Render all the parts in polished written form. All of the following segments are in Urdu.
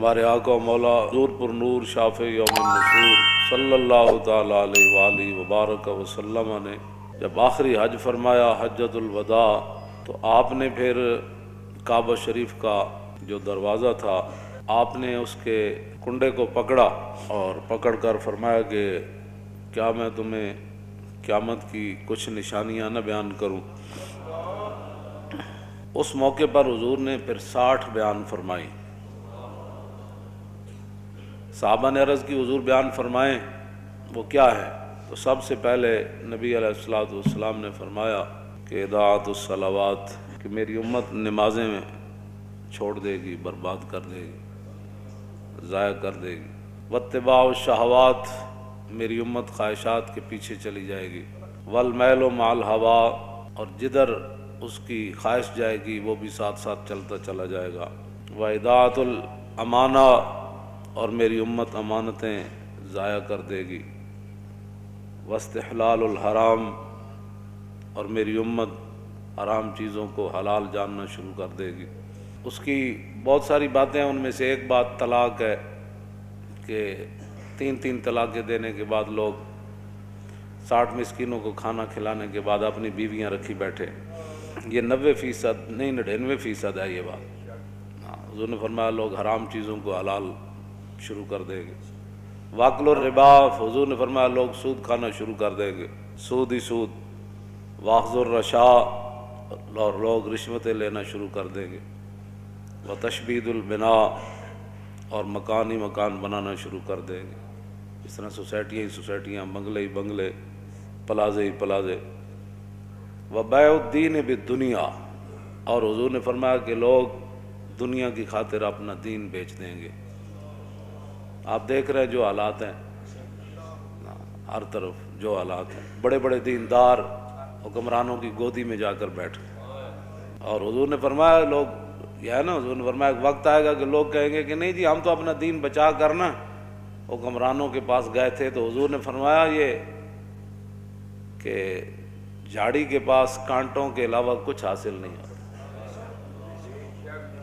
ہمارے آقا و مولا حضور پر نور شافع یوم النشور صلی اللہ تعالیٰ علیہ وآلہ وبارک وسلم نے جب آخری حج فرمایا حجۃ الوداع، تو آپ نے پھر کعبہ شریف کا جو دروازہ تھا آپ نے اس کے کنڈے کو پکڑا اور پکڑ کر فرمایا کہ کیا میں تمہیں قیامت کی کچھ نشانیاں نہ بیان کروں۔ اس موقع پر حضور نے پھر 60 بیان فرمائی۔ صحابہ نے عرض کی حضور بیان فرمائیں وہ کیا ہے؟ تو سب سے پہلے نبی علیہ الصلوۃ والسلام نے فرمایا کہ اضاعت الصلوات، کہ میری امت نمازیں چھوڑ دے گی، برباد کر دے گی، ضائع کر دے گی۔ واتباع الشہوات، میری امت خواہشات کے پیچھے چلی جائے گی۔ والمیل مع الہوا، اور جدھر اس کی خواہش جائے گی وہ بھی ساتھ ساتھ چلتا چلا جائے گا۔ واضاعت الامانہ، اور میری امت امانتیں ضائع کر دے گی۔ واستحلال الحرام، اور میری امت حرام چیزوں کو حلال جاننا شروع کر دے گی۔ اس کی بہت ساری باتیں ہیں، ان میں سے ایک بات طلاق ہے کہ 3 طلاقیں دینے کے بعد لوگ 60 مسکینوں کو کھانا کھلانے کے بعد اپنی بیویاں رکھی بیٹھے۔ یہ 90% نہیں 99% ہے یہ بات۔ حضور نے فرمایا لوگ حرام چیزوں کو حلال شروع کر دیں گے۔ واکل الربا، حضور نے فرمایا لوگ سود کھانا شروع کر دیں گے، سود ہی سود۔ واخذ الرشا، اور لوگ رشوتیں لینا شروع کر دیں گے۔ وتشبید البناء، اور مکان ہی مکان بنانا شروع کر دیں گے۔ اس طرح سوسائٹیاں ہی سوسائٹیاں، بنگلے ہی بنگلے، پلازے ہی پلازے۔ وبیع الدین بالدنیا، اور حضور نے فرمایا کہ لوگ دنیا کی خاطر اپنا دین بیچ دیں گے۔ آپ دیکھ رہے ہیں جو حالات ہیں، ہر طرف جو حالات ہیں، بڑے بڑے دیندار حکمرانوں کی گودی میں جا کر بیٹھے۔ اور حضور نے فرمایا لوگ، یہ ہے نا، حضور نے فرمایا ایک وقت آئے گا کہ لوگ کہیں گے کہ نہیں جی ہم تو اپنا دین بچا کرنا حکمرانوں کے پاس گئے تھے۔ تو حضور نے فرمایا یہ کہ جھاڑی کے پاس کانٹوں کے علاوہ کچھ حاصل نہیں ہوتا۔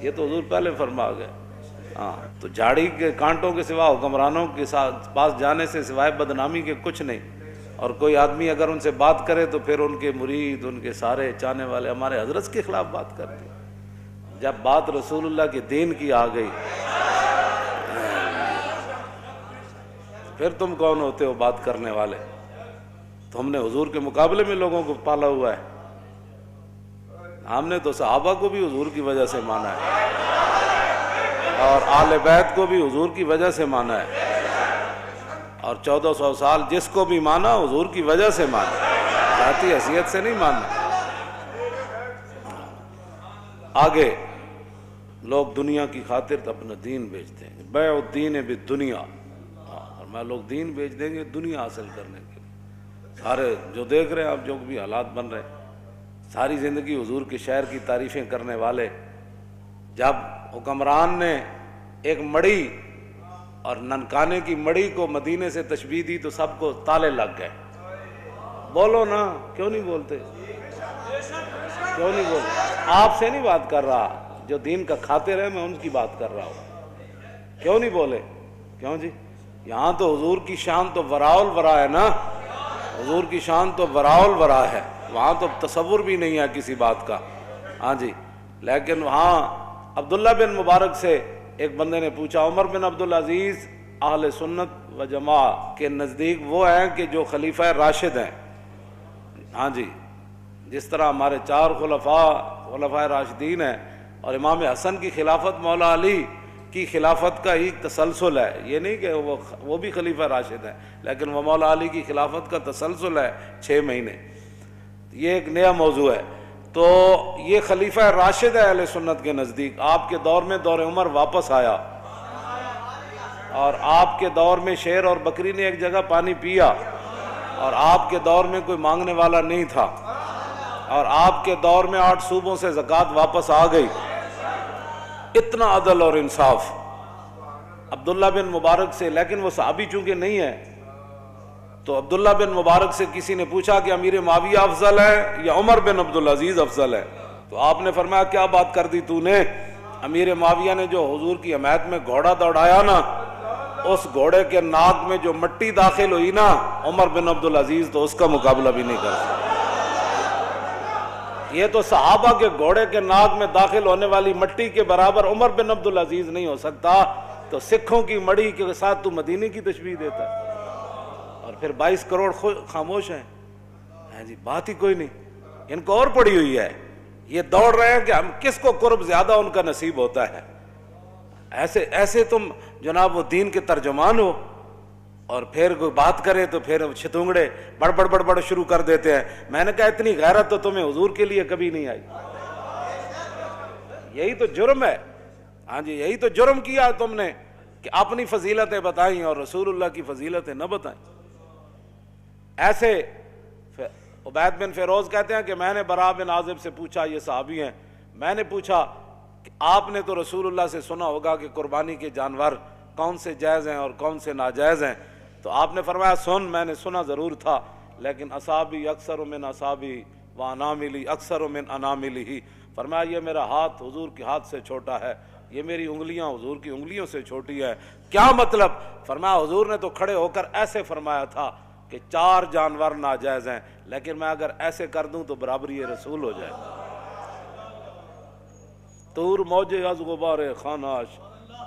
یہ تو حضور پہلے فرما گئے۔ ہاں، تو جھاڑی کے کانٹوں کے سوا حکمرانوں کے پاس جانے سے سوائے بدنامی کے کچھ نہیں۔ اور کوئی آدمی اگر ان سے بات کرے تو پھر ان کے مرید، ان کے سارے چاہنے والے ہمارے حضرت کے خلاف بات کرتے ہیں۔ جب بات رسول اللہ کے دین کی آ گئی پھر تم کون ہوتے ہو بات کرنے والے؟ تو ہم نے حضور کے مقابلے میں لوگوں کو پالا ہوا ہے۔ ہم نے تو صحابہ کو بھی حضور کی وجہ سے مانا ہے، اور آل بیت کو بھی حضور کی وجہ سے مانا ہے، اور 1400 سال جس کو بھی مانا حضور کی وجہ سے مانا، ذاتی حیثیت سے نہیں ماننا۔ آگے لوگ دنیا کی خاطر اپنا دین بیچ دیں گے۔ بیع الدین بالدنیا، اور میں لوگ دین بیچ دیں گے دنیا حاصل کرنے کے لیے۔ سارے جو دیکھ رہے ہیں آپ، جو بھی حالات بن رہے ہیں، ساری زندگی حضور کے شہر کی تعریفیں کرنے والے، جب حکمران نے ایک مڑی اور ننکانے کی مڑی کو مدینے سے تشبیہ دی تو سب کو تالے لگ گئے۔ بولو نا، کیوں نہیں بولتے؟ کیوں نہیں بولتے؟ آپ سے نہیں بات کر رہا، جو دین کا خاطر ہے میں ان کی بات کر رہا ہوں۔ کیوں نہیں بولے؟ کیوں جی؟ یہاں تو حضور کی شان تو وراء الورا ہے نا، حضور کی شان تو وراء الورا ہے، وہاں تو تصور بھی نہیں ہے کسی بات کا۔ ہاں جی، لیکن وہاں عبداللہ بن مبارک سے ایک بندے نے پوچھا، عمر بن عبدالعزیز اہل سنت و جماعت کے نزدیک وہ ہیں کہ جو خلیفہ راشد ہیں۔ ہاں جی، جس طرح ہمارے 4 خلفاء راشدین ہیں، اور امام حسن کی خلافت مولا علی کی خلافت کا ہی تسلسل ہے، یہ نہیں کہ وہ بھی خلیفہ راشد ہیں، لیکن وہ مولا علی کی خلافت کا تسلسل ہے 6 مہینے۔ یہ ایک نیا موضوع ہے۔ تو یہ خلیفہ راشد ہے اہل سنت کے نزدیک۔ آپ کے دور میں دور عمر واپس آیا، اور آپ کے دور میں شیر اور بکری نے ایک جگہ پانی پیا، اور آپ کے دور میں کوئی مانگنے والا نہیں تھا، اور آپ کے دور میں 8 صوبوں سے زکوٰۃ واپس آ گئی۔ اتنا عدل اور انصاف عبداللہ بن مبارک سے۔ لیکن وہ صحابی چونکہ نہیں ہے، تو عبداللہ بن مبارک سے کسی نے پوچھا کہ امیر معاویہ افضل ہے یا عمر بن عبدالعزیز افضل ہے؟ تو آپ نے فرمایا کیا بات کر دی تو نے؟ امیر معاویہ نے جو حضور کی حمایت میں گھوڑا دوڑایا نا، اس گھوڑے کے ناک میں جو مٹی داخل ہوئی نا، عمر بن عبدالعزیز تو اس کا مقابلہ بھی نہیں کر سکتا۔ یہ تو صحابہ کے گھوڑے کے ناک میں داخل ہونے والی مٹی کے برابر عمر بن عبدالعزیز نہیں ہو سکتا، تو سکھوں کی مڑی کے ساتھ تو مدینے کی تشبیہ دیتا ہے، اور پھر 22 کروڑ خاموش ہیں جی، بات ہی کوئی نہیں، ان کو اور پڑی ہوئی ہے، یہ دوڑ رہے ہیں کہ ہم کس کو قرب زیادہ ان کا نصیب ہوتا ہے۔ ایسے تم جناب وہ دین کے ترجمان ہو، اور پھر کوئی بات کرے تو پھر چھتونگڑے بڑبڑ شروع کر دیتے ہیں۔ میں نے کہا اتنی غیرت تو تمہیں حضور کے لیے کبھی نہیں آئی، یہی تو جرم ہے، ہاں جی یہی تو جرم کیا تم نے کہ اپنی فضیلتیں بتائیں اور رسول اللہ کی فضیلتیں نہ بتائیں۔ ایسے عبید بن فیروز کہتے ہیں کہ میں نے براء بن عازب سے پوچھا، یہ صحابی ہیں، میں نے پوچھا کہ آپ نے تو رسول اللہ سے سنا ہوگا کہ قربانی کے جانور کون سے جائز ہیں اور کون سے ناجائز ہیں، تو آپ نے فرمایا میں نے سنا ضرور تھا، لیکن اصابی اکثر من اصابی و اناملی اکثر من اناملی، فرمایا یہ میرا ہاتھ حضور کے ہاتھ سے چھوٹا ہے، یہ میری انگلیاں حضور کی انگلیوں سے چھوٹی ہے۔ کیا مطلب؟ فرمایا حضور نے تو کھڑے ہو کر ایسے فرمایا تھا کہ 4 جانور ناجائز ہیں، لیکن میں اگر ایسے کر دوں تو برابری رسول ہو جائے گا۔ طور موج از غبار خاناش،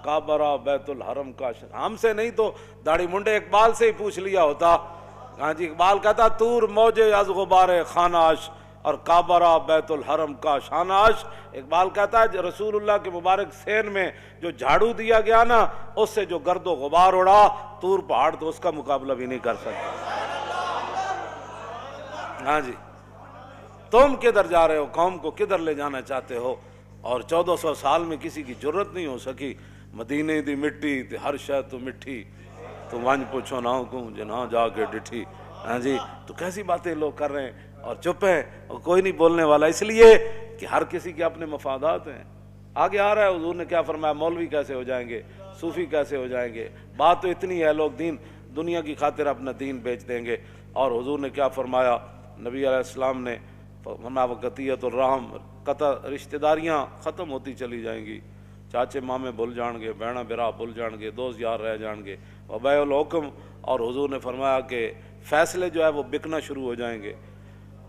کعبہ بیت الحرم کاش۔ ہم سے نہیں تو داڑھی منڈے اقبال سے ہی پوچھ لیا ہوتا، ہاں جی اقبال کہتا طور موج از غبار خاناش اور کعبہ بیت الحرم کا شاناش۔ اقبال کہتا ہے رسول اللہ کے مبارک سین میں جو جھاڑو دیا گیا نا، اس سے جو گرد و غبار اڑا، طور پہاڑ تو اس کا مقابلہ بھی نہیں کر سکتا۔ ہاں جی تم کدھر جا رہے ہو، قوم کو کدھر لے جانا چاہتے ہو؟ اور 1400 سال میں کسی کی جرت نہیں ہو سکی، مدینے دی مٹی تے ہر شے تو مٹھی، تو ونج پوچھو نہ کو جنہاں جا کے ڈٹھی۔ ہاں جی تو کیسی باتیں لوگ کر رہے ہیں اور چپ ہیں اور کوئی نہیں بولنے والا، اس لیے کہ ہر کسی کے اپنے مفادات ہیں۔ آگے آ رہا ہے حضور نے کیا فرمایا، مولوی کیسے ہو جائیں گے، صوفی کیسے ہو جائیں گے، بات تو اتنی ہے لوگ دنیا کی خاطر اپنا دین بیچ دیں گے۔ اور حضور نے کیا فرمایا، نبی علیہ السلام نے فرمایا وقتیت الرحم، قطع رشتہ داریاں ختم ہوتی چلی جائیں گی، چاچے مامے بھول جان گے، بہنا برا بھول جان گے، دوست یار رہ جان گے، وبیع الحکم، اور حضور نے فرمایا کہ فیصلے جو ہے وہ بکنا شروع ہو جائیں گے۔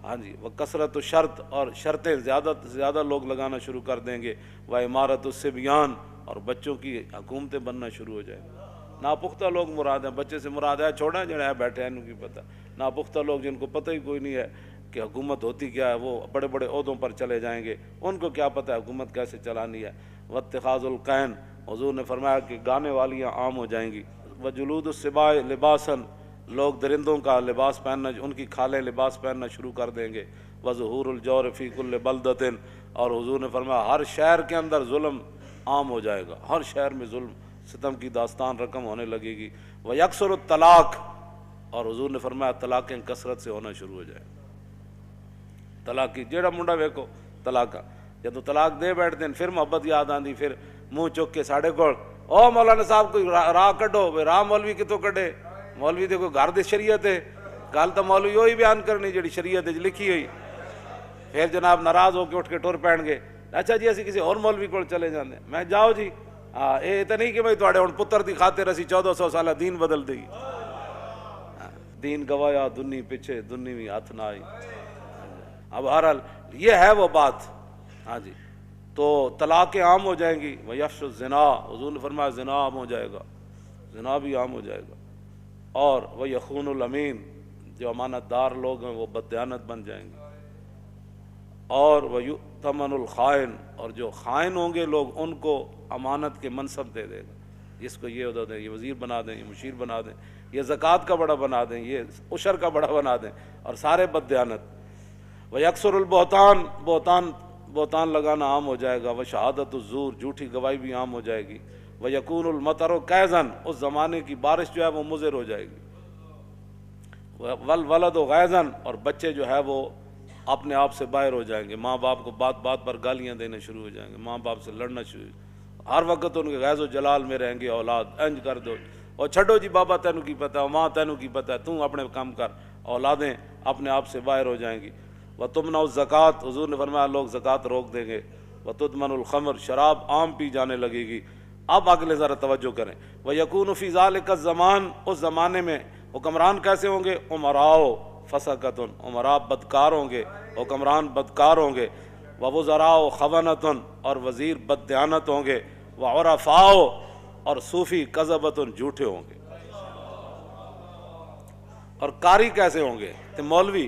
ہاں جی وہ کثرت و شرط، اور شرطیں زیادہ سے زیادہ لوگ لگانا شروع کر دیں گے، وہ عمارت الصبیان، اور بچوں کی حکومتیں بننا شروع ہو جائیں گی۔ ناپختہ لوگ مراد ہیں، بچے سے مراد ہے چھوڑا جڑا ہے بیٹھے ہیں ان کی پتہ، ناپختہ لوگ جن کو پتہ ہی کوئی نہیں ہے کہ حکومت ہوتی کیا ہے، وہ بڑے بڑے عہدوں پر چلے جائیں گے، ان کو کیا پتہ ہے حکومت کیسے چلانی ہے۔ واتخاذ القین، حضور نے فرمایا کہ گانے والیاں عام ہو جائیں گی۔ وجلود السباع لباسن، لوگ درندوں کا لباس پہننا، ان کی کھالیں لباس پہننا شروع کر دیں گے۔ وظہور الجور فی کل بلدۃ، اور حضور نے فرمایا ہر شہر کے اندر ظلم عام ہو جائے گا، ہر شہر میں ظلم ستم کی داستان رقم ہونے لگے گی۔ ویکثر الطلاق، اور حضور نے فرمایا طلاقیں کثرت سے ہونا شروع ہو جائیں، طلاق کی جیڑا منڈا ویکو طلاق، جب تو طلاق دے بیٹھتے ہیں پھر محبت یاد آندی، پھر منہ چک کے ساڑے کو او مولانا صاحب کوئی راہ کڈو، راہ مولوی کتوں کڈے، مولوی دے کوئی گھر دی شریعت ہے، گل تو مولوی وہی بیان کرنی جڑی شریعت لکھی ہوئی، پھر جناب ناراض ہو کے اٹھ کے ٹر پین گے، اچھا جی اسی کسی اور مولوی کو چلے جاندے، میں جاؤ جی، ہاں یہ تو نہیں کہ بھائی تھوڑے ہن پتر دی خاطر اسی 1400 سالہ دین بدل دئی، دین گوایا دنی پیچھے دنی بھی ہاتھ نہ آئی۔ اب بہرحال یہ ہے وہ بات، ہاں جی تو طلاقیں عام ہو جائیں گی۔ ویفش الزنا، حضور نے فرمایا زنا عام ہو جائے گا، زنا بھی عام ہو جائے گا۔ اور وہ یخون الامین، جو امانت دار لوگ ہیں وہ بددیانت بن جائیں گے۔ اور وہ یؤتمن الخائن، اور جو خائن ہوں گے لوگ ان کو امانت کے منصب دے دے گا، جس کو یہ عہدہ دیں، یہ وزیر بنا دیں، یہ مشیر بنا دیں، یہ زکوٰۃ کا بڑا بنا دیں، یہ عشر کا بڑا بنا دیں، اور سارے بددیانت۔ ویکثر البہتان، بہتان لگانا عام ہو جائے گا۔ وشہادت الزور، جھوٹی گواہی بھی عام ہو جائے گی۔ ویکون المطر کیزن، اس زمانے کی بارش جو ہے وہ مضر ہو جائے گی۔ والولد غیظن، اور بچے جو ہے وہ اپنے آپ سے باہر ہو جائیں گے، ماں باپ کو بات بات پر گالیاں دینے شروع ہو جائیں گے، ماں باپ سے لڑنا شروع، ہر وقت ان کے غیظ و جلال میں رہیں گے، اولاد انج کر دو، اور چھڈو جی بابا تینوں کی پتہ ہے، ماں تینوں کی پتہ ہے، تم اپنے کام کر، اولادیں اپنے آپ سے باہر ہو جائیں گی۔ وَتُمْنَعُ الزَّکَاۃ، حضور نے فرمایا لوگ زکوٰۃ روک دیں گے۔ وتدمن الخمر، شراب عام پی جانے لگے گی۔ اب اگلے ذرا توجہ کریں، وَيَكُونُ فِي ذَلِكَ الزَّمَانِ، اس زمانے میں حکمران کیسے ہوں گے؟ عمراء فسقۃ، عمراء بدکار ہوں گے، حکمران بدکار ہوں گے، ووزراء خونۃ، اور وزیر بددیانت ہوں گے، وعرفاء، اور صوفی کذبۃ، جھوٹے ہوں گے۔ اور قاری کیسے ہوں گے؟ تو مولوی،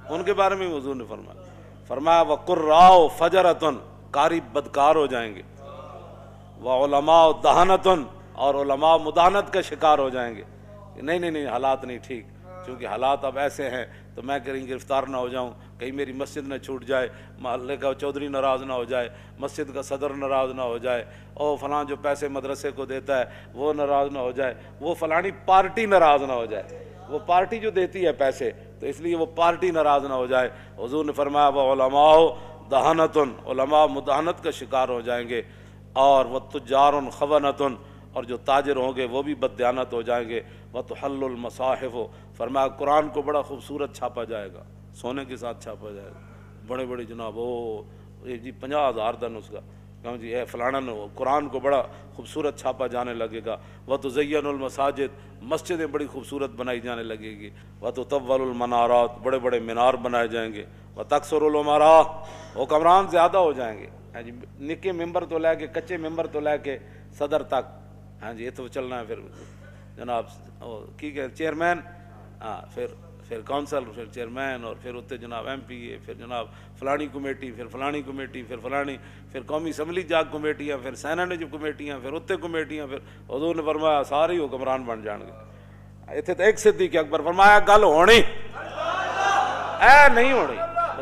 ان کے بارے میں حضور نے فرمایا وقراء فجرۃ، قاری بدکار ہو جائیں گے، وعلماء دہنۃ، اور علماء مداحنت کا شکار ہو جائیں گے۔ نہیں حالات نہیں ٹھیک، چونکہ حالات اب ایسے ہیں تو میں کہیں گرفتار نہ ہو جاؤں، کہیں میری مسجد نہ چھوٹ جائے، محلے کا چودھری ناراض نہ ہو جائے، مسجد کا صدر ناراض نہ ہو جائے، اور فلاں جو پیسے مدرسے کو دیتا ہے وہ ناراض نہ ہو جائے، وہ فلانی پارٹی ناراض نہ ہو جائے، وہ پارٹی جو دیتی ہے پیسے تو اس لیے وہ پارٹی ناراض نہ ہو جائے۔ حضور نے فرمایا وہ علماء دہنۃ، علماء مداحنت کا شکار ہو جائیں گے، اور وہ تجار خونۃ، اور جو تاجر ہوں گے وہ بھی بددیانت ہو جائیں گے، وتحل المصاحف، فرمایا قرآن کو بڑا خوبصورت چھاپا جائے گا، سونے کے ساتھ چھاپا جائے گا، بڑے بڑے جناب جی 50,000 دن اس کا، کہوں جی اے فلانا قرآن کو بڑا خوبصورت چھاپا جانے لگے گا، وتزین المساجد، مسجدیں بڑی خوبصورت بنائی جانے لگے گی، وتطول المنارات، بڑے بڑے مینار بنائے جائیں گے، وتکثر الامراء، حکمران زیادہ ہو جائیں گے، ہاں جی نکے ممبر تو لے کے کچے ممبر تو لے کے صدر تک، ہاں جی یہ تو چلنا ہے، پھر جناب کی کہ چیئرمین، ہاں پھر کونسل، پھر چیئرمین، اور پھر اتنے جناب ایم پی اے، پھر جناب فلانی کمیٹی، پھر فلانی کمیٹی، پھر فلانی، پھر قومی اسمبلی جاگ کمیٹیاں، پھر سینٹ کمیٹیاں، پھر اتنے کمیٹیاں، پھر حضور نے فرمایا سارے ہی حکمران بن جان گے۔ اتنے تو ایک صدیق اکبر فرمایا گل ہونی اے نہیں ہونی،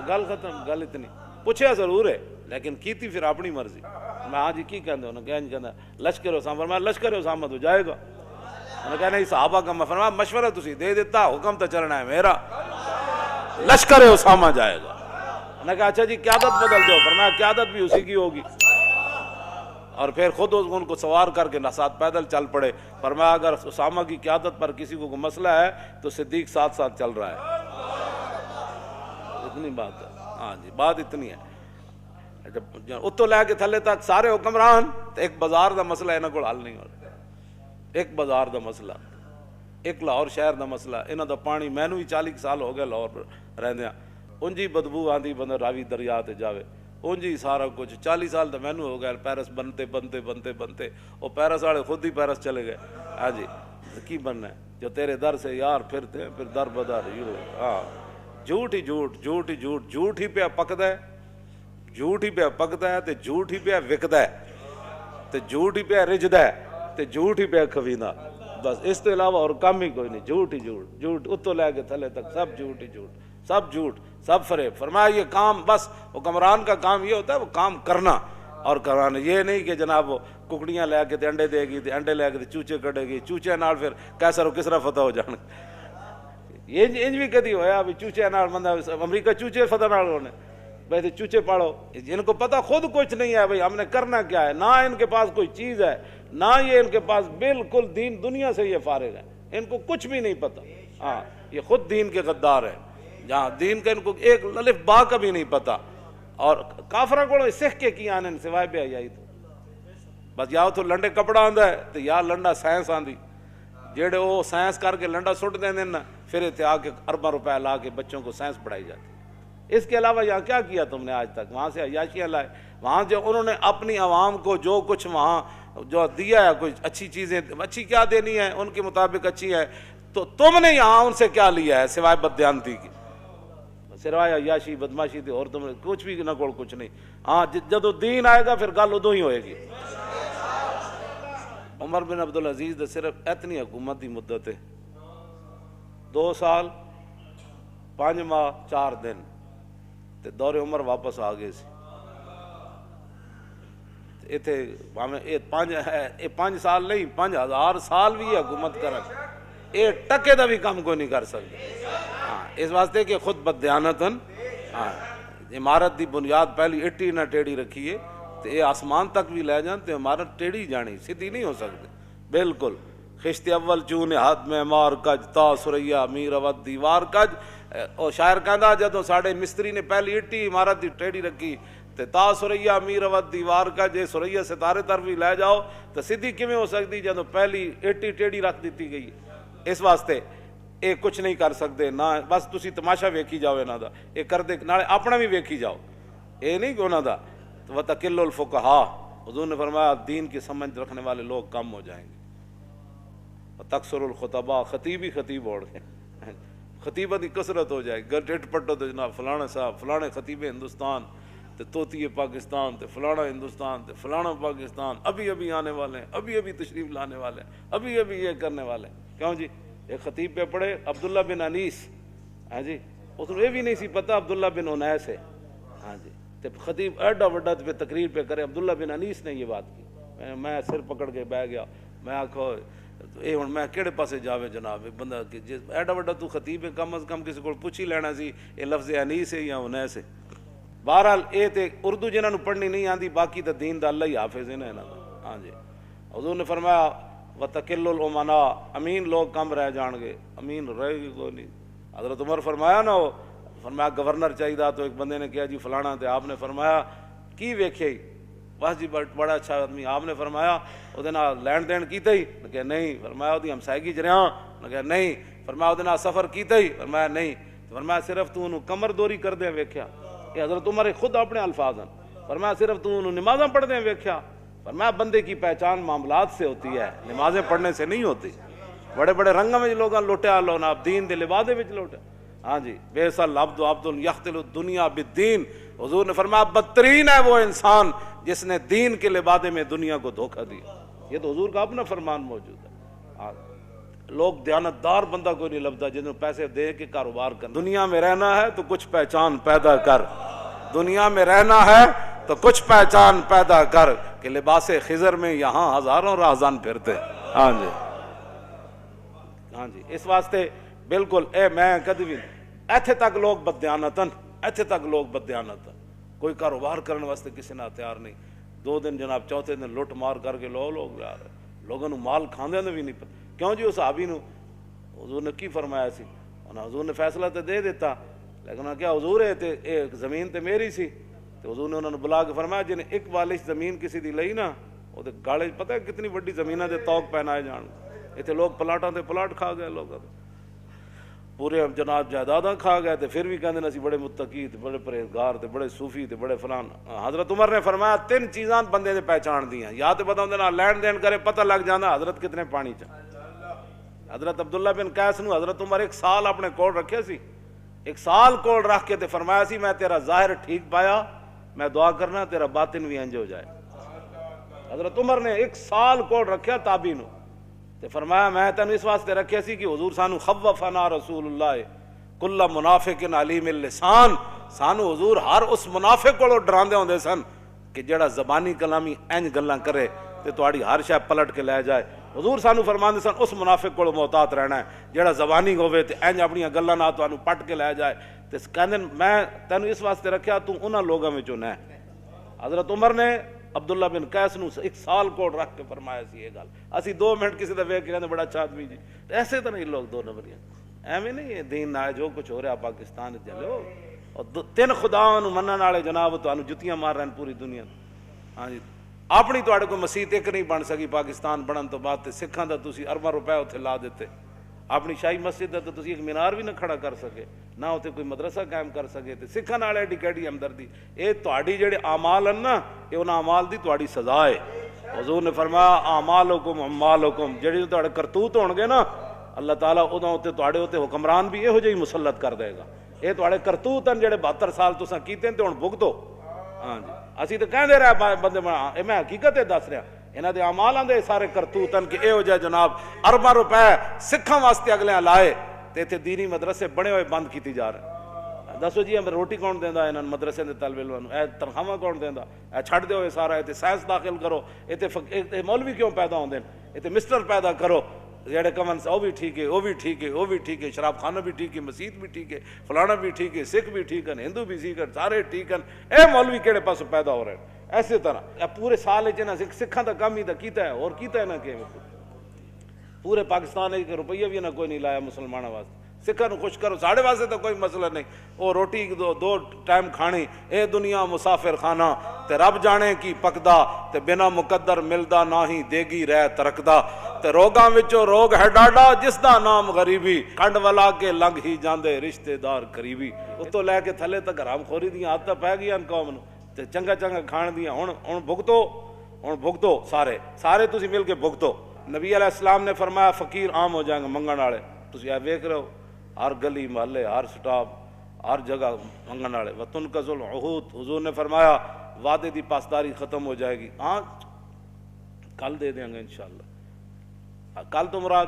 گل ختم، گل اتنی، پوچھا ضرور ہے لیکن کیتی پھر اپنی مرضی۔ میں ہاں جی کی کہندے انہوں نے کہنا لشکر اسامہ، فرمایا لشکر اسامہ تو جائے گا، انہوں نے کہا نہیں صحابہ کا، میں فرمایا مشورہ تسی دے دیتا، حکم تو چلنا ہے میرا، لشکر اسامہ جائے گا۔ انہوں نے کہا اچھا جی قیادت بدل دو، فرمایا قیادت بھی اسی کی ہوگی، اور پھر خود ان کو سوار کر کے ساتھ پیدل چل پڑے، فرمایا اگر اسامہ کی قیادت پر کسی کو مسئلہ ہے تو صدیق ساتھ ساتھ چل رہا ہے۔ اتنی بات ہے، ہاں جی بات اتنی ہے۔ جب اتو لے کے تھلے تک سارے حکمران، تو ایک بازار دا مسئلہ انہاں کول حل نہیں ہوتا، ایک بازار دا مسئلہ، ایک لاہور شہر دا مسئلہ، انہاں دا پانی مینوں ہی 40 سال ہو گئے لاہور رہندیاں، انجی بدبو آندی بندہ راوی دریا تے جاوے، انجی سارا کچھ 40 سال تو مینوں ہو گئے پیرس بنتے وہ پیرس والے خود ہی پیرس چلے گئے، ہاں جی کی بننا ہے جو تیرے در سے یار پھرتے ہیں پھر در بدر، ہاں جھوٹ ہی جھوٹ، جھوٹ ہی جھوٹ، جھوٹ ہی پہ پکدا ہے، جھوٹ ہی پہ پکدا ہے تے جھوٹ ہی پہ وکدا ہے تے جھوٹ ہی پہ رجدا ہے تے جھوٹ ہی پہ کھویندا، بس اس تو علاوہ اور کم ہی کوئی نہیں، جھوٹ ہی جھوٹ، جھوٹ اتو لے کے تھلے تک سب جھوٹ ہی جھوٹ، سب جھوٹ، سب فریب۔ فرمایا یہ کام بس حکمران کا کام یہ ہوتا ہے وہ کام کرنا اور کرانا، یہ نہیں کہ جناب وہ ککڑیاں لے کے تے انڈے دے گی تے انڈے لے کے تے چوچے کٹے گی، چوچے نال پھر کیسر و کسرا فتح ہو جان، یہ انج بھی کدی ہویا بھی چوچے نال بندہ امریکہ چوچے فتح نال ہونے، بھائی چوچے پاڑو، ان کو پتہ خود کچھ نہیں ہے بھائی ہم نے کرنا کیا ہے، نہ ان کے پاس کوئی چیز ہے، نہ یہ ان کے پاس بالکل دین دنیا سے یہ فارغ ہے، ان کو کچھ بھی نہیں پتہ، ہاں یہ خود دین کے غدار ہیں، جہاں دین کا ان کو ایک الف با کا بھی نہیں پتہ، اور کافراں کو سکھ کے کی آنے سوائے بے حیائی تو بس یا تو لنڈے کپڑا آندا ہے تو یا لنڈا سائنس آندی، جیڑے وہ سائنس کر کے لنڈا سٹ دیں نا پھر اتنے آ کے ارباں روپے لا کے بچوں کو سائنس پڑھائی جاتی۔ اس کے علاوہ یہاں کیا کیا تم نے آج تک؟ وہاں سے عیاشیاں لائے، وہاں جو انہوں نے اپنی عوام کو جو کچھ وہاں جو دیا ہے، کچھ اچھی چیزیں، اچھی کیا دینی ہے ان کے مطابق اچھی ہے، تو تم نے یہاں ان سے کیا لیا ہے سوائے بددیانتی کی، سوائے عیاشی بدماشی تھی، اور تم نے کچھ بھی نہ کوئی کچھ نہیں۔ ہاں جدو دین آئے گا پھر گل ادو ہی ہوئے گی۔ عمر بن عبدالعزیز صرف اتنی حکومت کی مدت ہے 2 سال 5 ماہ 4 دن تے دور عمر واپس آ گئے سی، اتنے یہ 5 سال نہیں 5000 سال بھی حکومت کرن، یہ ٹکے دا بھی کام کوئی نہیں کر سکتے، ہاں اس واسطے کہ خود بددیانتن، ہاں عمارت دی بنیاد پہلی اٹی نہ ٹیڑھی رکھیے تو یہ آسمان تک بھی لے جان تو عمارت ٹیڑھی جانی، سیدھی نہیں ہو سکتی بالکل۔ خشت اول چون ہاتھ میں مار کج تا سریا میر اود دیوار کج، اور شاعر کہندا جدوں ساڈے مستری نے پہلی اٹی عمارت دی ٹیڑھی رکھی تے تا سریا میر ود دیوار کا جے سریا ستارے طرف بھی لے جاؤ تو سیدھی کیویں ہو سکتی جدوں پہلی ایٹی ٹیڑھی رکھ دیتی گئی. اس واسطے یہ کچھ نہیں کر سکتے نہ بس تسی تماشا ویکھی جاؤ انہاں دا, یہ کر دے نالے اپنا بھی ویکھی جاؤ, یہ نہیں کہ انہاں دا. وتقل الفقہا, حضور نے فرمایا دین کی سمجھ رکھنے والے لوگ کم ہو جائیں گے. تکثر الخطباء, خطیب ہی خطیب اوڑ گئے, خطیبہ کی کثرت ہو جائے گی. ڈٹ پٹو تو جناب فلانا صاحب فلانے خطیب ہندوستان تے طوطی پاکستان تے فلانا ہندوستان تے فلانا پاکستان ابھی ابھی آنے والے ہیں, ابھی ابھی تشریف لانے والے ہیں, ابھی ابھی یہ کرنے والے ہیں. کیوں جی ایک خطیب پہ پڑھے عبداللہ بن انیس, ہاں جی اس کو یہ بھی نہیں سی پتہ عبداللہ بن انیس ہے. ہاں جی تے خطیب ایڈا وڈا پہ تقریر پہ کرے عبداللہ بن انیس نے یہ بات کی. میں سر پکڑ کے بہ گیا, میں آکھو اے ہن میں کہڑے پاسے جاوے جناب, بندہ کہ ایڈا وڈا تو خطیب ہے, کم از کم کسی کو پوچھ ہی لینا سی یہ لفظ انیس ہے یا انیس ہے. بہرحال اے تے اردو جنہاں نوں پڑھنی نہیں آندی, باقی تے دین دا اللہ ہی حافظ ہے نا انہاں دا. ہاں جی حضور نے فرمایا وتقل الامنا, امین لوگ کم رہ جان گے, امین رہے گی کوئی نہیں. حضرت عمر فرمایا نا, وہ فرمایا گورنر چاہیے, تو ایک بندے نے کہا جی فلانا, تے آپ نے فرمایا کی ویکھے, بس جی بڑا اچھا آدمی. آپ نے فرمایا وہ لین دین کیتا ہی, نے کہا نہیں. فرمایا وہ ہمسائیگی چ رہا, نے کہا نہیں. فرمایا وہ سفر کیتا ہی, فرمایا نہیں. فرمایا صرف تو انہوں کمر دوری کر دیں ویکھیا. یہ حضرت عمر خود اپنے الفاظ ہیں. فرمایا صرف تو انہوں نمازاں پڑھ دیں ویکھیا. فرمایا بندے کی پہچان معاملات سے ہوتی ہے, نمازیں پڑھنے سے نہیں ہوتی. بڑے بڑے رنگوں میں لوگاں لوٹیا لو نا, دین دے لبادے وچ لوٹیا. ہاں جی بیس العبد عبد یختل الدنیا بالدین. حضور نے فرمایا بدترین ہے وہ انسان جس نے دین کے لبادے میں دنیا کو دھوکہ دیا. یہ تو حضور کا اپنا فرمان موجود ہے. لوگ دیانتدار بندہ کوئی نہیں لبدا جنہوں پیسے دے کے کاروبار کر. دنیا میں رہنا ہے تو کچھ پہچان پیدا کر, دنیا میں رہنا ہے تو کچھ پہچان پیدا کر, کہ لباس خضر میں یہاں ہزاروں راہزان پھرتے. ہاں جی ہاں جی اس واسطے بالکل اے میں کدی بھی ایتھے تک لوگ بددیانتن, ایتھے تک لوگ بددیانتن, کوئی کاروبار کرنے واسطے کسی نہ تیار نہیں. 2 دن جناب چوتھے دن لٹ مار کر کے لوگ جا رہے, لوگوں مال کھاندے نے بھی نہیں پتہ. کیوں جی اس صحابی نو حضور نے کی فرمایا سی, حضور نے فیصلہ تو دے دیتا, لیکن کیا حضور ہے تے ایک زمین تے میری سی. تو حضور نے انہوں نے بلا کے فرمایا جن ایک والش زمین کسی دی لئی نا, وہ تے گاڑے پتہ ہے کتنی بڑی زمیناں دے توق پہنائے جان. اتنے لوگ پلاٹاں تے پلاٹ کھا گئے, لوگ پورے جناب جائیداداں کھا گئے, تے پھر بھی کہندے نے اسی بڑے متقی تے بڑے پرہیزگار تے بڑے صوفی تے بڑے فلان. حضرت عمر نے فرمایا 3 چیزاں بندے نے پہچان دیاں, یا تے بتاؤں نا لین دین کرے پتہ لگ جانا حضرت کتنے پانی چاہ. حضرت عبداللہ بن قیس نو حضرت عمر 1 سال اپنے کول رکھے سی, 1 سال کول رکھ کے تے فرمایا سی میں تیرا ظاہر ٹھیک پایا, میں دعا کرنا تیرا باطن بھی انج ہو جائے. حضرت عمر نے 1 سال کول رکھیا تابعی نو, تے فرمایا میں تینوں اس واسطے رکھیا سی کہ حضور سانو خوفنا رسول اللہ کل منافق علیم اللسان, سانو حضور ہر اس منافق کو ڈراندے ہوندے سن کہ جڑا زبانی کلامی انج گلاں کرے تے تہاڈی ہر شے پلٹ کے لے جائے. حضور سانو فرماندے سن اس منافق کو محتاط رہنا ہے جڑا زبانی ہوے تے انج اپنی گلاں نال تانوں پٹ کے لے جائے. تے کہندے میں تینوں اس واسطے رکھیا تو انہاں لوگاں وچوں نہ. حضرت عمر نے عبداللہ بن قیس نو 1 سال کوٹ رکھ کے فرمایا سی یہ گل. اسی 2 منٹ کسی دا ویکھ کے کہندے بڑا اچھا آدمی جی, ایسے تو نہیں لوگ 2 نمبریاں ایویں نہیں. یہ دین نہ جو کچھ ہو رہا پاکستان چلو, اور 3 خداواں نو منن والے جناب تانوں جتیاں مار رہے پوری دنیا. ہاں جی اپنی تواڈے کوئی مسجد ایک نہیں بن سکی پاکستان بنن تو بعد, تے سکھاں دا تسی ارباں روپے اتھے لا دیتے. اپنی شاہی مسجد دا تو تسی ایک مینار بھی نہ کھڑا کر سکے, نہ اتنے کوئی مدرسہ قائم کر سکے. تے سکھاں نال ایڈی کیڑی ہمدردی. یہ تہاڈی جڑے اعمال ہیں نا, یہ انہاں اعمال دی تہاڈی سزا ہے. حضور نے فرمایا اعمالکم اعمالکم, جڑے تہاڈے کرتوت ہون گے نا اللہ تعالیٰ اُداں تے تہاڈے تے حکمران بھی یہو جہی مسلط کر دے گا. یہ تہاڈے کرتوت ہیں جڑے 72 سال تساں کیتے تے ہن بھگتو. ہاں جی اسی تو کہندے رہے بندے میں حقیقت دس رہا, انہاں دے اعمالاں دے سارے کرتوت ہیں کہ یہو جہے جناب ارباں روپے سکھاں واسطے اگلے لائے تے اتنے دینی مدرسے بنے ہوئے بند کیتی جا رہے ہیں. دسو جی ہمیں روٹی کون دیندا انہاں مدرسے دے طالب علماں, اے تنخواہ کون دیندا, اے چھڈ دیو سارا, اتنے سائنس داخل کرو, اتنے مولوی کیوں پیدا ہوندے, اتنے مسٹر پیدا کرو جڑے کمن سے وہ بھی ٹھیک ہے, وہ بھی ٹھیک ہے, وہ بھی ٹھیک ہے, شراب خانہ بھی ٹھیک ہے, مسجد بھی ٹھیک ہے, فلانا بھی ٹھیک ہے, سکھ بھی ٹھیک ہے, ہندو بھی ٹھیک ہے, سارے ٹھیک ہیں. اے مولوی کہڑے پاس پیدا ہو رہے ہیں. ایسے طرح پورے سال سکھاں دا کام ہی دا کیتا ہے, اور کیتا ہے نہ کہ پورے پاکستان 1 روپیہ بھی نہ کوئی نہیں لایا مسلمانوں واسطے. سکھاں نوں خوش کرو، ساڑے واسطے تو کوئی مسئلہ نہیں، وہ روٹی دو ٹائم کھانی، اے دنیا مسافر خانہ، تے رب جانے کی پکدا، تے بنا مقدر ملدا نہ ہی دیگی رہ ترکدا، تے روگاں وچوں روگ ہے ڈاڈا جس دا نام غریبی، کنڈ ولا کے لنگ ہی جاندے رشتے دار قریبی۔ اتوں لے کے تھلے تک حرام خوری دیاں عادتاں پی گئیاں قوم نوں، تے چنگا چنگا کھان دیاں، ہن بھگتو سارے تسی مل کے بھگتو۔ نبی علیہ السلام نے فرمایا فقیر عام ہو جائیں گے، منگن والے تسی اے ویکھ رہے ہو، ہر گلی محلے ہر سٹاپ ہر جگہ منگن والے۔ وتنقض العہود، حضور نے فرمایا وعدے دی پاسداری ختم ہو جائے گی، ہاں کل دے دیں گے انشاءاللہ، کل تو مراد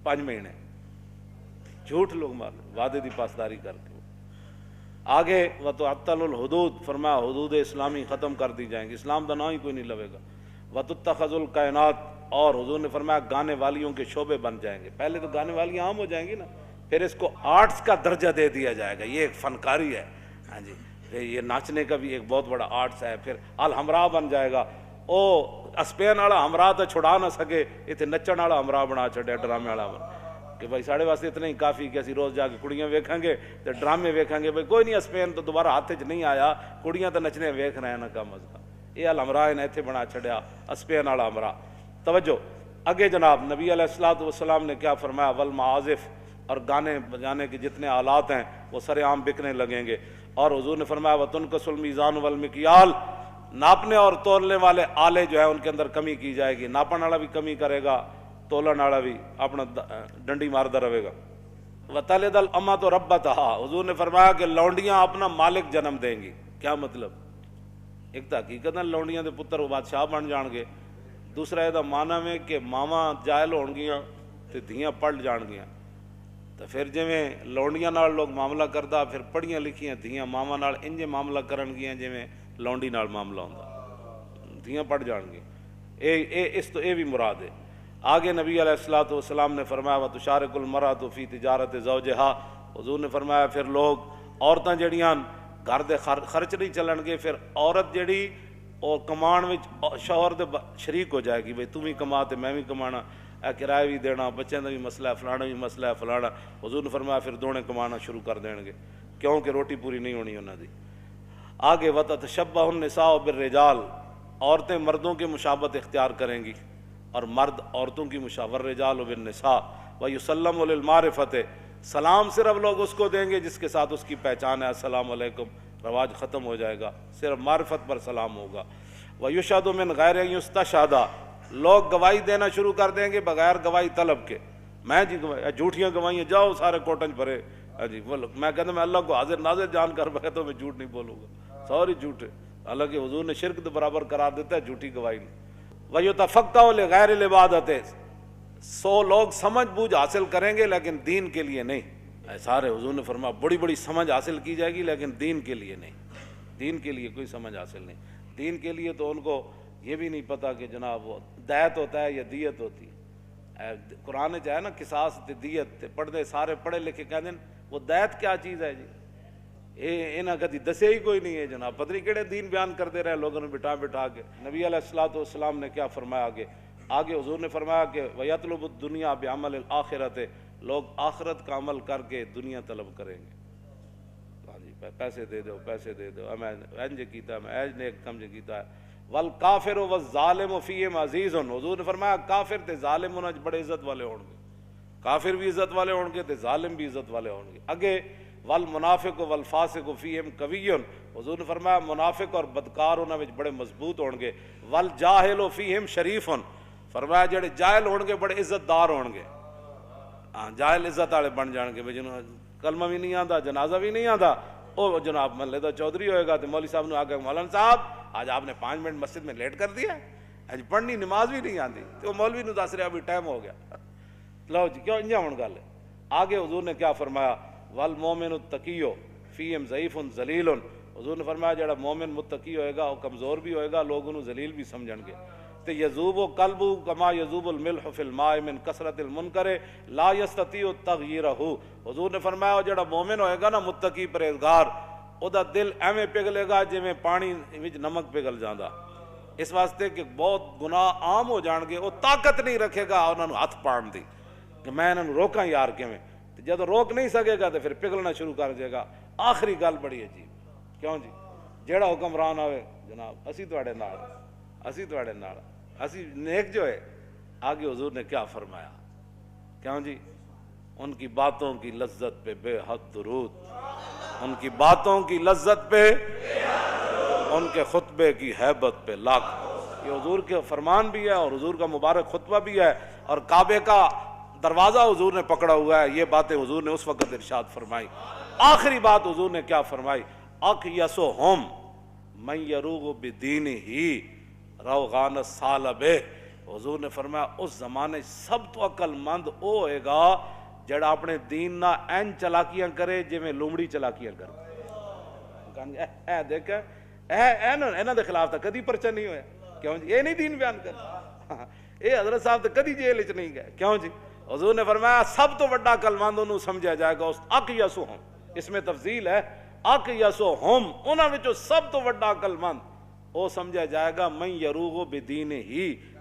5 مہینے، جھوٹ لوگ مار وعدے دی پاسداری کر کے۔ آگے وتعطل الحدود، فرمایا حدود اسلامی ختم کر دی جائیں گی، اسلام دا نام ہی کوئی نہیں لوے گا۔ وتتخذ الکائنات، اور حضور نے فرمایا گانے والیوں کے شعبے بن جائیں گے، پہلے تو گانے والیاں عام ہو جائیں گی نا، پھر اس کو آرٹس کا درجہ دے دیا جائے گا، یہ ایک فنکاری ہے، ہاں جی، یہ ناچنے کا بھی ایک بہت بڑا آرٹس ہے۔ پھر الحمراء بن جائے گا، او اسپین والا ہمراہ تو چھڑا نہ سکے، اتنے نچن والا ہمراہ بنا چھڑیا، ڈرامے والا کہ بھائی ساڑے واسطے اتنا ہی کافی کہ اسی روز جا کے کڑیاں ویکھیں گے تے ڈرامے ویکھیں گے، بھائی کوئی نہیں اسپین تو دوبارہ ہاتھ چ نہیں آیا، کڑیاں تو نچنے ویکھ رہے ہیں نا کم از کم، یہ الحمراہ نے اتنے بنا چھڑیا اسپین والا ہمراہ۔ توجہ اگے جناب نبی علیہ الصلوۃ والسلام نے کیا فرمایا، والمعازف، اور گانے بجانے کے جتنے آلات ہیں وہ سر عام بکنے لگیں گے، اور حضور نے فرمایا وتنقص المیزان والمکیال، ناپنے اور تولنے والے آلے جو ہیں ان کے اندر کمی کی جائے گی، ناپن والا بھی کمی کرے گا، تولن والا بھی اپنا ڈنڈی ماردا رہے گا۔ وتلد الامۃ ربتہا، حضور نے فرمایا کہ لونڈیاں اپنا مالک جنم دیں گی۔ کیا مطلب؟ ایک تو حقیقت لونڈیاں دے پتر وہ بادشاہ بن جان گے، دوسرا یہ معنی میں کہ ماواں جائل ہون گیاں تے دھیاں پڑھ جان گیاں، تو پھر جویں لونڈیاں نال لوگ معاملہ کردا، پھر پڑھیاں لکھیاں دھیاں ماواں نال انجے معاملہ کرن گیاں جویں لونڈی نال معاملہ ہوندا، دھیاں پڑھ جان گے، اس تو یہ بھی مراد ہے۔ آگے نبی علیہ الصلوۃ والسلام نے فرمایا وتشارک المرأۃ فی تجارت زوجہا، حضور نے فرمایا پھر لوگ عورتاں جڑیاں گھر دے خرچ نہیں چلن گے، پھر عورت جڑی اور کمان وچ شوہر دے شریک ہو جائے گی، بھئی تم بھی کما تے میں بھی کمانا، اے کرایہ بھی دینا، بچوں کا بھی مسئلہ ہے، فلانا بھی مسئلہ ہے فلانا، حضور نے فرمایا پھر دونے کمانا شروع کر دیں گے، کیونکہ روٹی پوری نہیں ہونی انہاں دی۔ آگے وتتشبہ النساء بالرجال، عورتیں مردوں کی مشابہت اختیار کریں گی اور مرد عورتوں کی مشابہت، والرجال بالنساء ویسلم للمعرفۃ، سلام صرف لوگ اس کو دیں گے جس کے ساتھ اس کی پہچان ہے، السلام علیکم رواج ختم ہو جائے گا، صرف معرفت پر سلام ہوگا۔ وَيُشْهَدُ مِنْ غَيْرِ أَنْ يُسْتَشْهَدَ، لوگ گواہی دینا شروع کر دیں گے بغیر گواہی طلب کے، میں جی جھوٹیاں گواہیاں جاؤ سارے کوٹنج بھرے، جی میں کہتا میں اللہ کو حاضر ناظر جان کر بیٹھا تو میں جھوٹ نہیں بولوں گا، سوری جھوٹ ہے، حالانکہ حضور نے شرک کے برابر قرار دیتا ہے جھوٹی گواہی نہیں۔ وَيُتَفَقَّهُ لِغَيْرِ الْعِبَادَةِ، 100 لوگ سمجھ بوجھ حاصل کریں گے لیکن دین کے لیے نہیں، سارے حضور نے فرمایا بڑی بڑی سمجھ حاصل کی جائے گی لیکن دین کے لیے نہیں، دین کے لیے کوئی سمجھ حاصل نہیں، دین کے لیے تو ان کو یہ بھی نہیں پتا کہ جناب وہ دیت ہوتا ہے یا دیت ہوتی ہے، قرآن جو ہے نا قصاص دیت پڑھتے سارے پڑھے لکھے کہہ دیں وہ دیت کیا چیز ہے جی، انہاں کدی دسے ہی کوئی نہیں ہے جناب، پتہ نہیں کہڑے دین بیان کرتے رہے لوگوں نے بٹھا بٹھا کے۔ نبی علیہ الصلوۃ والسلام نے کیا فرمایا آگے حضور نے فرمایا کہ وَيَطْلُبُ الدُّنْيَا بِعَمَلِ الْآخِرَةِ، لوگ آخرت کا عمل کر کے دنیا طلب کریں گے، ہاں جی پیسے دے دو پیسے دے دو، میں انج کیتا میں ایج نیک کم کیتا ہے۔ وَالْكَافِرُ وَالظَّالِمُ فِيهِمْ عَزِيزٌ، حضور نے فرمایا کافر تے ظالم انہاں بڑے عزت والے ہون گے، کافر بھی عزت والے ہون گے تے ظالم بھی عزت والے ہون گے۔ اگے والمنافق والفاسق فیہم قوی، حضور نے فرمایا منافق اور بدکار انہاں وچ بڑے مضبوط ہون گے۔ والجاہل فیہم شریف، فرمایا جڑے جاہل ہون گے بڑے عزت دار ہون گے، ہاں جاہل عزت والے بن جان گے، جنہوں کلمہ بھی نہیں آتا جنازہ بھی نہیں آتا، وہ جناب محلے دا چودھری ہوئے گا تو مولوی صاحب نے آ کے مولانا صاحب آج آپ نے 5 منٹ مسجد میں لیٹ کر دیا، آج پڑھنی نماز بھی نہیں آتی، تو مولوی نے دس رہا ابھی ٹائم ہو گیا، لو جی کیوں انجا ہون گل ہے۔ آگے حضور نے کیا فرمایا والمومن التقی فیہم ضعیف ذلیل، حضور نے فرمایا جڑا مومن متقی ہوئے گا وہ کمزور بھی ہوئے گا، لوگ انہوں ذلیل بھی سمجھن گے۔ تے یذوب قلبہ کما یذوب الملح فی الماء من کثرت المنکر لا یستطیع تغییرہ، حضور نے فرمایا جڑا مومن ہوئے گا نا متقی پرہیزگار، او دا دل ایویں پگھلے گا جویں پانی وچ نمک پگھل جاندا، اس واسطے کہ بہت گناہ عام ہو جان گے، وہ طاقت نہیں رکھے گا انہاں نوں ہاتھ پاڑن دی کہ میں انہاں نوں روکاں یار کیویں، جب روک نہیں سکے گا تو پھر پگھلنا شروع کر دے گا. آخری گل بڑی عجیب, کیوں جی, جیڑا حکمران آوے جناب اسی تواڈے نال, اسی تواڈے نال, اسی نیک جو ہے. آگے حضور نے کیا فرمایا, کیوں جی, ان کی باتوں کی لذت پہ بے حد درود, ان کی باتوں کی لذت پہ, ان کے خطبے کی ہیبت پہ لاکھ. یہ حضور کے فرمان بھی ہے اور حضور کا مبارک خطبہ بھی ہے, اور کعبے کا دروازہ حضور نے پکڑا ہوا ہے. یہ باتیں حضور نے اس وقت ارشاد فرمائی. آخری بات حضور نے کیا فرمائی, اقیسہم من یروغ بدینہ روغان الثعلب. حضور نے فرمایا اس زمانے سب تو عقل مند او ہوئے گا جڑا اپنے دین نہ این چلاکیاں کرے جویں لومڑی چلاکیاں کرے. اے دیکھ اینا دے خلاف تا کدی پرچہ نہیں ہویا, کیوں جی, یہ نہیں دین بیان کر, اے حضرت صاحب تے کدی جیل وچ نہیں گئے, کیوں جی. حضور نے فرمایا سب تو بڑا عقل مند انہوں سمجھا جائے گا اس اقیسہم, اس میں تفضیل ہے, اقیسہم انہاں وچوں سب تو بڑا عقل مند او سمجھا جائے گا من یروغ بدینہ,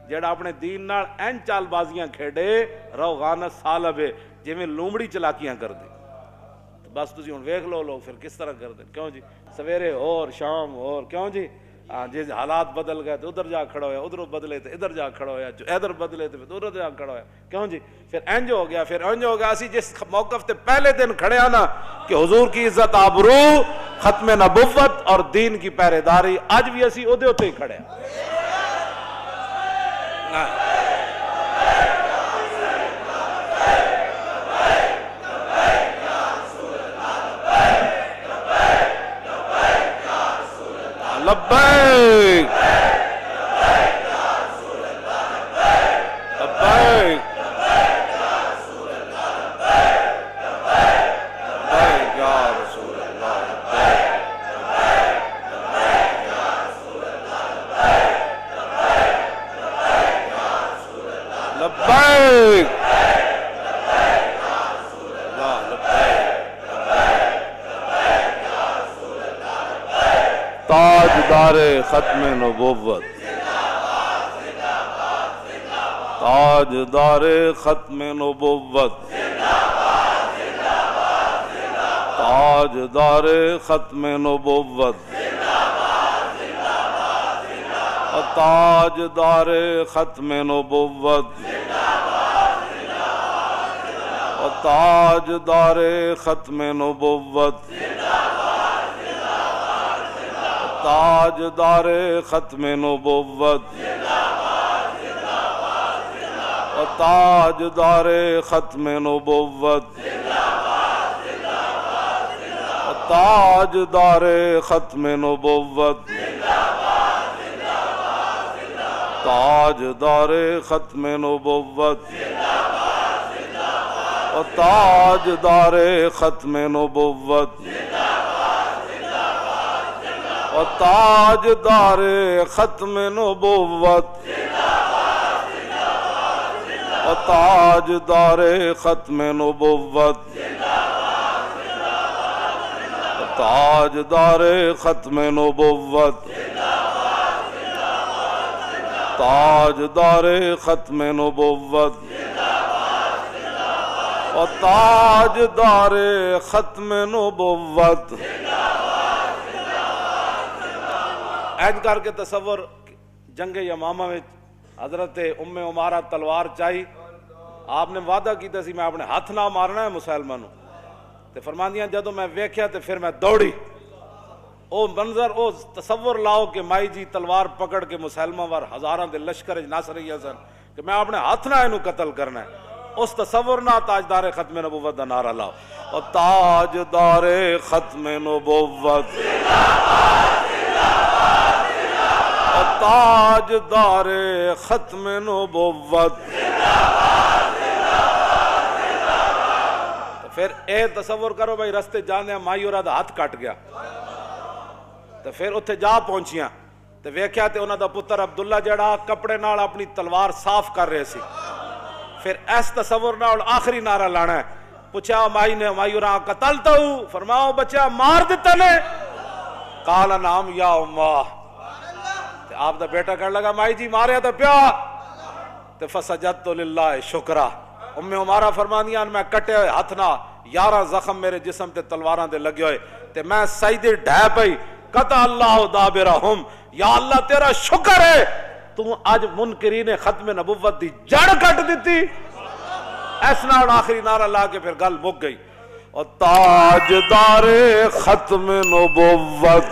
جڑا اپنے دین نال این چال بازیاں کھیڑے روغان الثعلب, جویں لومڑی چلاکیاں کر دے. بس تسی ہن ویکھ لو لوگ پھر کس طرح کر دیں, کیوں جی, سویرے اور شام اور, کیوں جی, جس حالات بدل گئے تو ادھر جا کھڑا ہویا, ادھر بدلے تو ادھر جا کھڑا ہویا, جو ادھر بدلے تو ادھر جا کھڑا ہویا, کیوں جی. پھر انج ہو گیا, پھر انج ہو گیا. اسی جس موقف تے پہلے دن کھڑے آنا کہ حضور کی عزت آبرو, ختم نبوت اور دین کی پہرے داری, اج بھی اسی اودے ہوتے ہی کھڑے ہیں. لبیک لبیک تاجدار ختم نبوت, تاجدار ختم نبوت, تاجدار ختم نبوت, تاجدار ختم نبوت, تاجدار ختم نبوت, تاجدار ختم نبوت, تاجدار ختم نبوت, تاجدار ختم نبوت, تاجدار ختم نبوت, تاجدار ختم نبوت, تاجدار ختم نبوت, تاجدار ختم نبوت, تاجدار ختم نبوت, تاجدار ختم نبوت, تاجدار ختم نبوت. این کر کے تصور جنگ یمامہ میں حضرت ام عمارہ تلوار چاہی, آپ نے وعدہ کیتا سی میں اپنے ہاتھ نہ مارنا ہے مسلمانوں, تے فرماندیاں جدوں میں ویکھیا تے پھر میں دوڑی. او منظر, او تصور لاؤ کہ مائی جی تلوار پکڑ کے مسلمہ وار ہزاراں دے لشکر نس رہی سن کہ میں اپنے ہاتھ نہ اینو قتل کرنا ہے. اس تصور نہ تاجدار ختم نبوت دا نعرہ لاؤ, اور تاجدار ختم نبوت, تاجدار ختم نبوت. پھر اے تصور کرو بھائی رستے جانے مائی اور ہاتھ کٹ گیا, تو پھر اتھے جا پہنچیاں تو ویکھیا تے انہاں دا پتر عبداللہ جڑا کپڑے نال اپنی تلوار صاف کر رہے سی. پھر اس تصور نال آخری نعرہ لانا ہے. پوچھا مائی نے, مائی اور قتلتا ہوں, فرماؤ بچہ مار دیتا نے, قال نعم یا امہ. آپ دا بیٹا کہنے لگا مائی جی ماریا تو پیا, تو فسجدت للہ شکرہ, ام عمارہ فرمانیاں میں کٹے ہوئے ہاتھ نہ 11 زخم میرے جسم تے تلواراں دے لگے ہوئے تے میں سجدے ڈھے پئی قطع اللہ دابرہم، یا اللہ تیرا شکر ہے تو اج منکرین ختم نبوت دی جڑ کٹ دیتی۔ اس نال آخری نعرہ لا کے پھر گل مک گئی۔ اور تاجدار ختم نبوت